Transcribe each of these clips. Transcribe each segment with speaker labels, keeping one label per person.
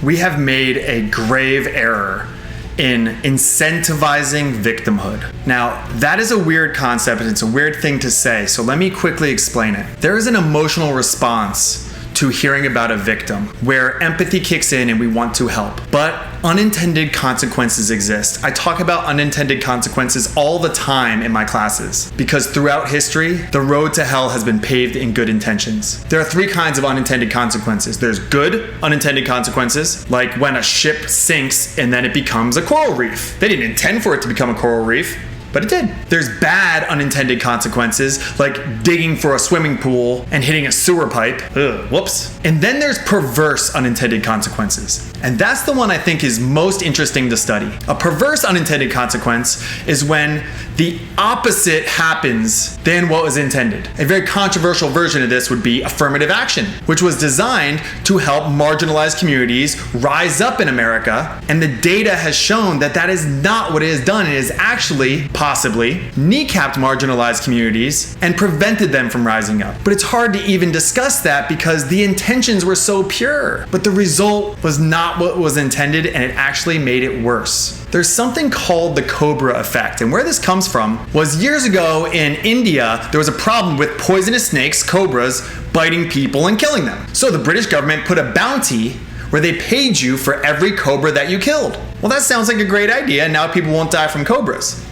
Speaker 1: We have made a grave error in incentivizing victimhood. Now, that is a weird concept and it's a weird thing to say, so let me quickly explain it. There is an emotional response to hearing about a victim where empathy kicks in and we want to help. But unintended consequences exist. I talk about unintended consequences all the time in my classes because throughout history, the road to hell has been paved in good intentions. There are three kinds of unintended consequences. There's good unintended consequences, like when a ship sinks and then it becomes a coral reef. They didn't intend for it to become a coral reef, but it did. There's bad unintended consequences, like digging for a swimming pool and hitting a sewer pipe. Ugh, whoops. And then there's perverse unintended consequences. And that's the one I think is most interesting to study. A perverse unintended consequence is when the opposite happens than what was intended. A very controversial version of this would be affirmative action, which was designed to help marginalized communities rise up in America. And the data has shown that that is not what it has done. It is actually possibly kneecapped marginalized communities and prevented them from rising up. But it's hard to even discuss that because the intentions were so pure, but the result was not what was intended and it actually made it worse. There's something called the Cobra effect, and where this comes from was years ago in India, there was a problem with poisonous snakes, cobras, biting people and killing them. So the British government put a bounty where they paid you for every cobra that you killed. Well, that sounds like a great idea, and now people won't die from cobras.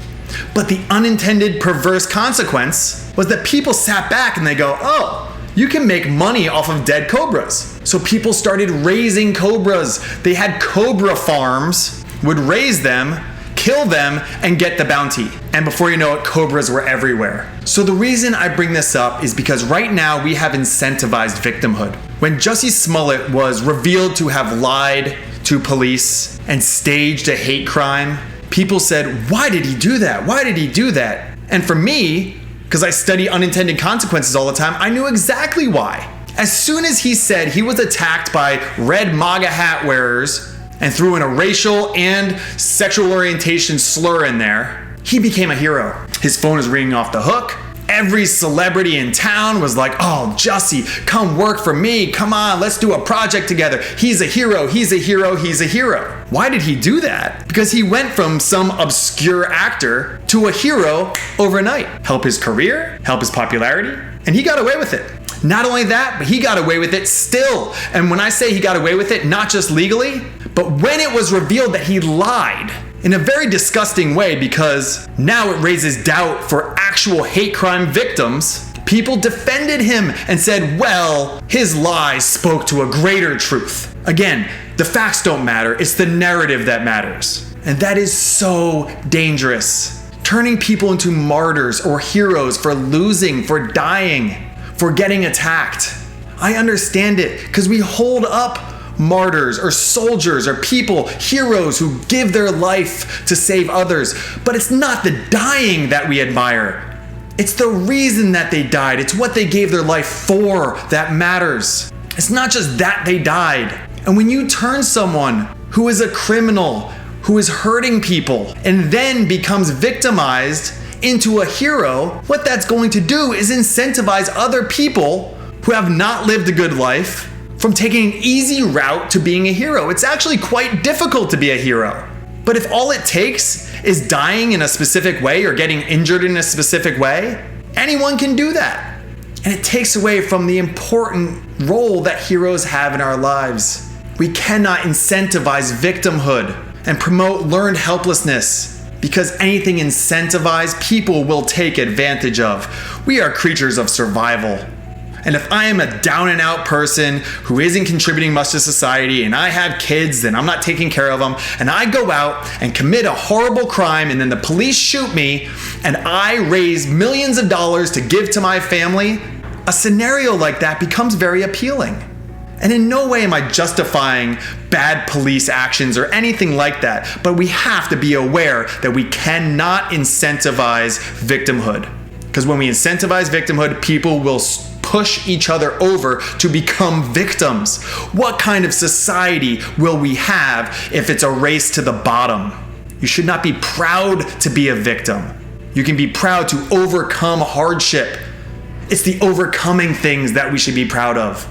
Speaker 1: But the unintended perverse consequence was that people sat back and they go, oh, you can make money off of dead cobras. So people started raising cobras. They had cobra farms, would raise them, kill them, and get the bounty. And before you know it, cobras were everywhere. So the reason I bring this up is because right now we have incentivized victimhood. When Jussie Smollett was revealed to have lied to police and staged a hate crime, people said, why did he do that? Why did he do that? And for me, because I study unintended consequences all the time, I knew exactly why. As soon as he said he was attacked by red MAGA hat wearers and threw in a racial and sexual orientation slur in there, he became a hero. His phone is ringing off the hook. Every celebrity in town was like, oh, Jussie, come work for me. Come on, let's do a project together. He's a hero, he's a hero, he's a hero. Why did he do that? Because he went from some obscure actor to a hero overnight. Help his career, help his popularity, and he got away with it. Not only that, but he got away with it still. And when I say he got away with it, not just legally, but when it was revealed that he lied, in a very disgusting way, because now it raises doubt for actual hate crime victims, people defended him and said, well, his lies spoke to a greater truth. Again, the facts don't matter, it's the narrative that matters. And that is so dangerous. Turning people into martyrs or heroes for losing, for dying, for getting attacked. I understand it, because we hold up martyrs or soldiers or people, heroes who give their life to save others. But it's not the dying that we admire. It's the reason that they died. It's what they gave their life for that matters. It's not just that they died. And when you turn someone who is a criminal, who is hurting people, and then becomes victimized into a hero, what that's going to do is incentivize other people who have not lived a good life from taking an easy route to being a hero. It's actually quite difficult to be a hero. But if all it takes is dying in a specific way or getting injured in a specific way, anyone can do that. And it takes away from the important role that heroes have in our lives. We cannot incentivize victimhood and promote learned helplessness, because anything incentivized, people will take advantage of. We are creatures of survival. And if I am a down and out person who isn't contributing much to society and I have kids and I'm not taking care of them, and I go out and commit a horrible crime and then the police shoot me and I raise millions of dollars to give to my family, a scenario like that becomes very appealing. And in no way am I justifying bad police actions or anything like that, but we have to be aware that we cannot incentivize victimhood. Because when we incentivize victimhood, people will push each other over to become victims. What kind of society will we have if it's a race to the bottom? You should not be proud to be a victim. You can be proud to overcome hardship. It's the overcoming things that we should be proud of.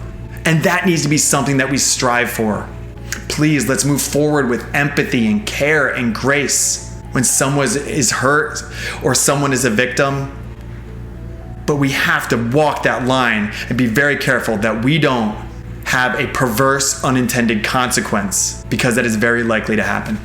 Speaker 1: And that needs to be something that we strive for. please, let's move forward with empathy and care and grace when someone is hurt or someone is a victim. But we have to walk that line and be very careful that we don't have a perverse, unintended consequence, because that is very likely to happen.